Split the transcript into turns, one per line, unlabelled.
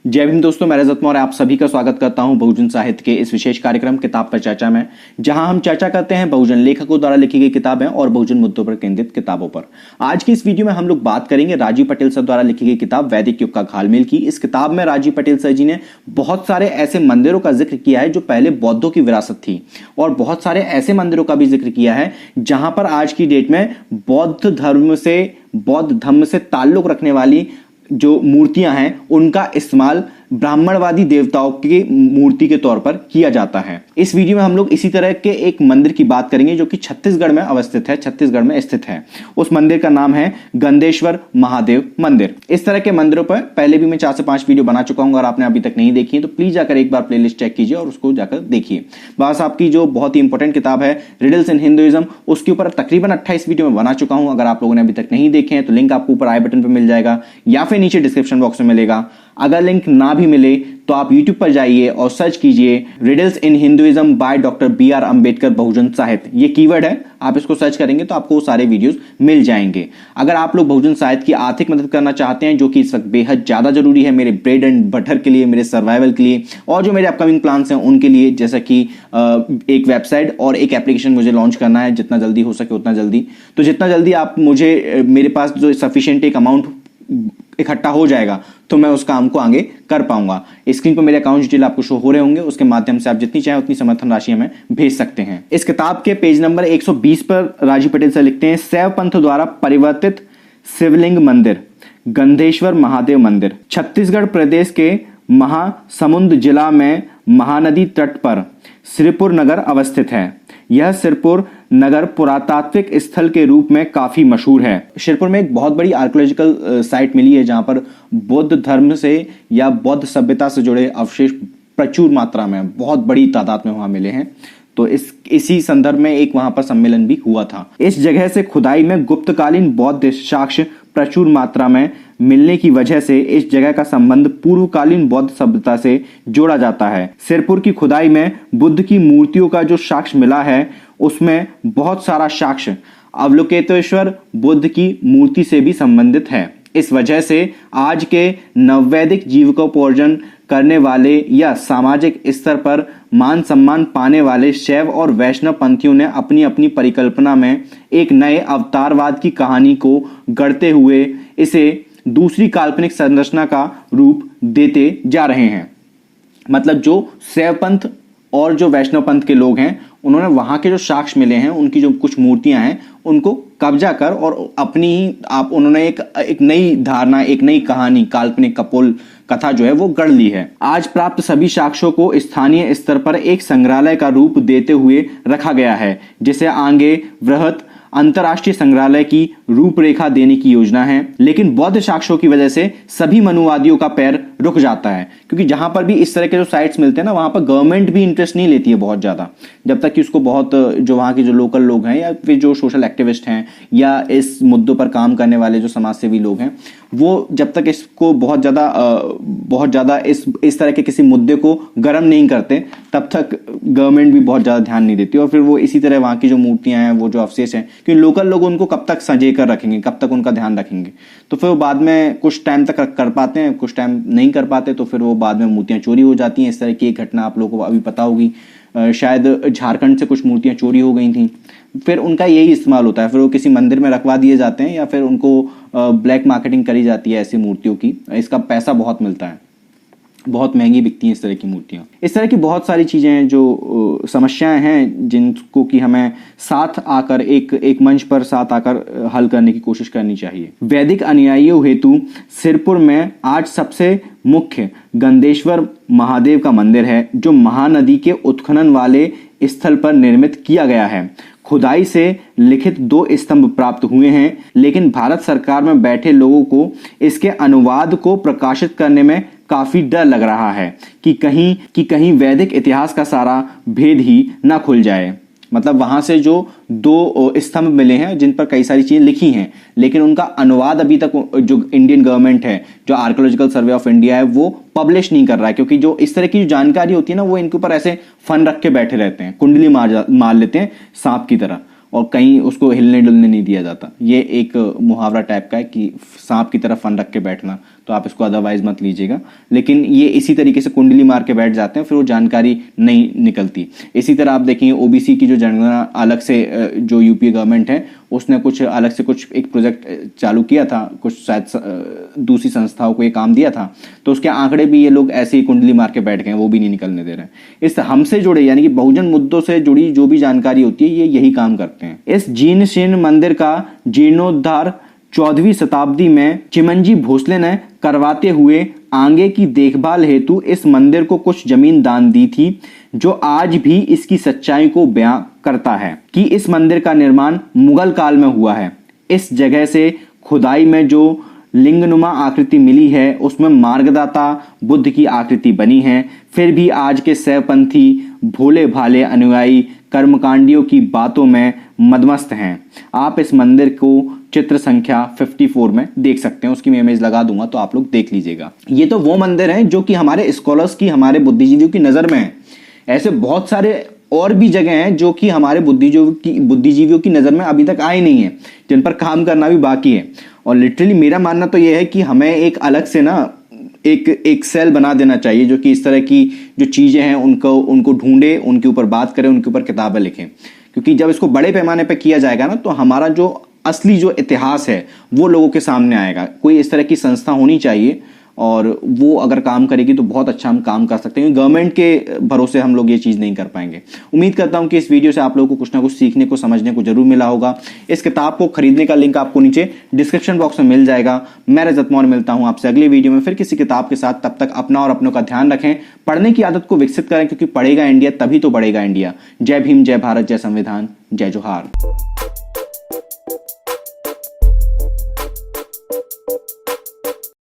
जय भीम दोस्तों, मैं रजत मौर्य आप सभी का स्वागत करता हूं बहुजन साहित्य के इस विशेष कार्यक्रम किताब पर चर्चा में, जहां हम चर्चा करते हैं बहुजन लेखकों द्वारा लिखी गई किताबें और बहुजन मुद्दों पर केंद्रित किताबों पर। आज की इस वीडियो में हम लोग बात करेंगे राजीव पटेल सर द्वारा लिखी गई किताब वैदिक युग का घालमेल की। इस किताब में राजीव पटेल सर जी ने बहुत सारे ऐसे मंदिरों का जिक्र किया है जो पहले बौद्धों की विरासत थी, और बहुत सारे ऐसे मंदिरों का भी जिक्र किया है जहां पर आज की डेट में बौद्ध धर्म से ताल्लुक रखने वाली जो मूर्तियां हैं उनका इस्तेमाल ब्राह्मणवादी देवताओं की मूर्ति के तौर पर किया जाता है। इस वीडियो में हम लोग इसी तरह के एक मंदिर की बात करेंगे जो कि छत्तीसगढ़ में अवस्थित है, छत्तीसगढ़ में स्थित है। उस मंदिर का नाम है गंदेश्वर महादेव मंदिर। इस तरह के मंदिरों पर पहले भी मैं 4 से 5 वीडियो बना चुका हूं। अगर आपने अभी तक नहीं देखी है तो प्लीज जाकर एक बार प्लेलिस्ट चेक कीजिए और उसको जाकर देखिए। बाबा साहब की जो बहुत ही इंपॉर्टेंट किताब है रिडल्स इन हिंदुइज्म, उसके ऊपर तकरीबन 28 वीडियो में बना चुका हूं। अगर आप लोगों ने अभी तक नहीं देखे हैं तो लिंक आपको ऊपर आई बटन पर मिल जाएगा या फिर नीचे डिस्क्रिप्शन बॉक्स में मिलेगा। अगर लिंक ना भी मिले तो आप YouTube पर जाइए और सर्च कीजिए riddles in Hinduism by doctor B.R. Ambedkar Bahujan Sahitya. ये कीवर्ड है, आप इसको सर्च करेंगे तो आपको सारे वीडियोस मिल जाएंगे। अगर आप लोग बहुजन साहित्य की आर्थिक मदद करना चाहते हैं, जो कि इस वक्त बेहद ज्यादा जरूरी है मेरे ब्रेड एंड बटर के लिए, मेरे सर्वाइवल के लिए और जो मेरे अपकमिंग प्लान्स हैं उनके लिए, जैसा कि एक वेबसाइट और एक एप्लीकेशन मुझे लॉन्च करना है जितना जल्दी हो सके उतना जल्दी। तो जितना जल्दी आप मुझे मेरे पास जो सफिशिएंट एक अमाउंट इकट्ठा हो जाएगा तो मैं उस काम को आगे कर पाऊंगा। स्क्रीन पर मेरे अकाउंट डिटेल आपको शो हो रहे होंगे, उसके माध्यम से आप जितनी चाहें उतनी समर्थन राशि हमें भेज सकते हैं। इस किताब के पेज नंबर 120 पर राजीव पटेल सर लिखते हैं, शैव पंथ द्वारा परिवर्तित शिवलिंग मंदिर गंधेश्वर महादेव मंदिर छत्तीसगढ़ प्रदेश के महासमुंद जिला में महानदी तट पर श्रीपुर नगर अवस्थित है। यह श्रीपुर नगर पुरातात्विक स्थल के रूप में काफी मशहूर है। श्रीपुर में एक बहुत बड़ी आर्कियोलॉजिकल साइट मिली है जहां पर बौद्ध धर्म से या बौद्ध सभ्यता से जुड़े अवशेष प्रचुर मात्रा में, बहुत बड़ी तादाद में वहां मिले हैं। तो इसी संदर्भ में एक वहां पर सम्मेलन भी हुआ था। इस जगह से खुदाई में गुप्तकालीन बौद्ध साक्ष्य प्रचुर मात्रा में मिलने की वजह से इस जगह का संबंध पूर्वकालीन बौद्ध सभ्यता से जोड़ा जाता है। सिरपुर की खुदाई में बुद्ध की मूर्तियों का जो साक्ष्य मिला है उसमें बहुत सारा साक्ष्य अवलोकेतेश्वर बुद्ध की मूर्ति से भी संबंधित है। इस वजह से आज के नववैदिक जीविकोपार्जन करने वाले या सामाजिक स्तर पर मान सम्मान पाने वाले शैव और वैष्णव पंथियों ने अपनी अपनी परिकल्पना में एक नए अवतारवाद की कहानी को गढ़ते हुए इसे दूसरी काल्पनिक संरचना का रूप देते जा रहे हैं। मतलब जो शैव पंथ और जो वैष्णव पंथ के लोग हैं उन्होंने वहां के जो साक्ष्य मिले हैं, उनकी जो कुछ मूर्तियां हैं उनको कब्जा कर और अपनी ही उन्होंने एक नई धारणा, एक नई कहानी, काल्पनिक कपोल कथा जो है वो गढ़ ली है। आज प्राप्त सभी साक्ष्यों को स्थानीय स्तर पर एक संग्रहालय का रूप देते हुए रखा गया है, जिसे आगे वृहत अंतर्राष्ट्रीय संग्रहालय की रूपरेखा देने की योजना है। लेकिन बौद्ध साक्ष्यों की वजह से सभी मनुवादियों का पैर रुक जाता है, क्योंकि जहां पर भी इस तरह के जो साइट्स मिलते हैं ना, वहां पर गवर्नमेंट भी इंटरेस्ट नहीं लेती है बहुत ज्यादा, जब तक कि उसको बहुत जो वहां के जो लोकल लोग हैं या फिर जो सोशल एक्टिविस्ट हैं या इस मुद्दों पर काम करने वाले जो समाज सेवी लोग हैं, वो जब तक इसको बहुत ज्यादा इस तरह के किसी मुद्दे को गर्म नहीं करते तब तक गवर्नमेंट भी बहुत ज्यादा ध्यान नहीं देती। और फिर वो इसी तरह वहां की जो मूर्तियां हैं, वो जो अवशेष हैं, क्योंकि लोकल लोग उनको कब तक संजय कर रखेंगे, कब तक उनका ध्यान रखेंगे, तो फिर वो बाद में कुछ टाइम तक कर पाते हैं, कुछ टाइम नहीं कर पाते, तो फिर वो बाद में मूर्तियां चोरी हो जाती हैं। इस तरह की एक घटना आप लोगों को अभी पता होगी, शायद झारखंड से कुछ मूर्तियां चोरी हो गई थी, फिर उनका यही इस्तेमाल होता है, फिर वो किसी मंदिर में रखवा दिए जाते हैं या फिर उनको ब्लैक मार्केटिंग करी जाती है ऐसी मूर्तियों की। इसका पैसा बहुत मिलता है, बहुत महंगी बिकती हैं इस तरह की मूर्तियां। इस तरह की बहुत सारी चीजें हैं जो समस्याएं हैं जिनको कि हमें साथ आकर एक मंच पर साथ आकर हल करने की कोशिश करनी चाहिए। वैदिक अनुयायियों हेतु सिरपुर में आज सबसे मुख्य गंधेश्वर महादेव का मंदिर है, जो महानदी के उत्खनन वाले स्थल पर निर्मित किया गया है। खुदाई से लिखित 2 स्तंभ प्राप्त हुए हैं, लेकिन भारत सरकार में बैठे लोगों को इसके अनुवाद को प्रकाशित करने में काफी डर लग रहा है कि कहीं वैदिक इतिहास का सारा भेद ही ना खुल जाए। मतलब वहां से जो 2 स्तंभ मिले हैं जिन पर कई सारी चीजें लिखी हैं, लेकिन उनका अनुवाद अभी तक जो इंडियन गवर्नमेंट है, जो आर्कियोलॉजिकल सर्वे ऑफ इंडिया है, वो पब्लिश नहीं कर रहा है, क्योंकि जो इस तरह की जो जानकारी होती है ना, वो इनके ऊपर ऐसे फन रख के बैठे रहते हैं, कुंडली मार लेते हैं सांप की तरह। और कहीं उसको हिलने डुलने नहीं दिया जाता। ये एक मुहावरा टाइप का है कि सांप की तरफ फन रख के बैठना, तो आप इसको अदरवाइज मत लीजिएगा। लेकिन ये इसी तरीके से कुंडली मार के बैठ जाते हैं, फिर वो जानकारी नहीं निकलती। इसी तरह आप देखेंगे ओबीसी की जो जनगणना अलग से जो यूपी गवर्नमेंट है उसने कुछ अलग से कुछ एक प्रोजेक्ट चालू किया था, कुछ शायद दूसरी संस्थाओं को ये काम दिया था, तो उसके आंकड़े भी ये लोग ऐसे ही कुंडली मार के बैठ गए, वो भी नहीं निकलने दे रहे हैं। इस हमसे जुड़े यानी कि बहुजन मुद्दों से जुड़ी जो भी जानकारी होती है ये यही काम करते हैं। इस जीर्ण शीर्ण मंदिर का जीर्णोद्धार 14वीं शताब्दी में चिमनजी भोसले ने करवाते हुए आगे की देखभाल हेतु इस मंदिर को कुछ जमीन दान दी थी, जो आज भी इसकी सच्चाई को बयां करता है कि इस मंदिर का निर्माण मुगल काल में हुआ है। इस जगह से खुदाई में जो लिंगनुमा आकृति मिली है उसमें मार्गदाता बुद्ध की आकृति बनी है। फिर भी आज के सैवपंथी भोले भाले अनुयायी कर्मकांडियों की बातों में मदमस्त हैं। आप इस मंदिर को चित्र संख्या 54 में देख सकते हैं, उसकी मैं इमेज लगा दूंगा तो आप लोग देख लीजिएगा। ये तो वो मंदिर है जो कि हमारे स्कॉलर्स की, हमारे बुद्धिजीवियों की नजर में है। ऐसे बहुत सारे और भी जगह हैं जो कि हमारे बुद्धिजीवियों की नजर में अभी तक आए नहीं है, जिन पर काम करना भी बाकी है। और लिटरली मेरा मानना तो यह है कि हमें एक अलग से ना एक सेल बना देना चाहिए जो कि इस तरह की जो चीजें हैं उनको ढूंढे, उनके ऊपर बात करें, उनके ऊपर किताबें लिखें। क्योंकि जब इसको बड़े पैमाने पर किया जाएगा ना तो हमारा जो असली जो इतिहास है वो लोगों के सामने आएगा। कोई इस तरह की संस्था होनी चाहिए और वो अगर काम करेगी तो बहुत अच्छा हम काम कर सकते हैं। गवर्नमेंट के भरोसे हम लोग ये चीज नहीं कर पाएंगे। उम्मीद करता हूं कि इस वीडियो से आप लोगों को कुछ ना कुछ सीखने को, समझने को जरूर मिला होगा। इस किताब को खरीदने का लिंक आपको नीचे डिस्क्रिप्शन बॉक्स में मिल जाएगा। मैं रजत मौर्य मिलता हूं आपसे अगले वीडियो में फिर किसी किताब के साथ। तब तक अपना और अपनों का ध्यान रखें, पढ़ने की आदत को विकसित करें, क्योंकि पढ़ेगा इंडिया तभी तो बढ़ेगा इंडिया। जय भीम, जय भारत, जय संविधान, जय जोहार।